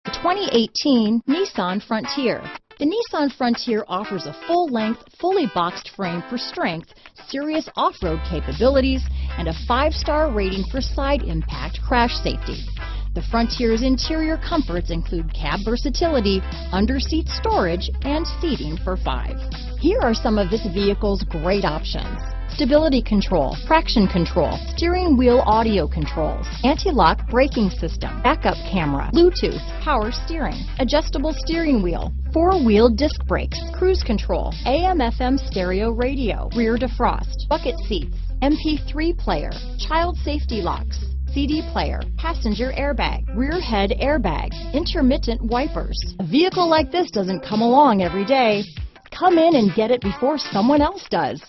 The 2018 Nissan Frontier. The Nissan Frontier offers a full-length, fully boxed frame for strength, serious off-road capabilities, and a 5-star rating for side impact crash safety. The Frontier's interior comforts include cab versatility, under-seat storage, and seating for 5. Here are some of this vehicle's great options: stability control, traction control, steering wheel audio controls, anti-lock braking system, backup camera, Bluetooth, power steering, adjustable steering wheel, 4-wheel disc brakes, cruise control, AM/FM stereo radio, rear defrost, bucket seats, MP3 player, child safety locks, CD player, passenger airbag, rear head airbag, intermittent wipers. A vehicle like this doesn't come along every day. Come in and get it before someone else does.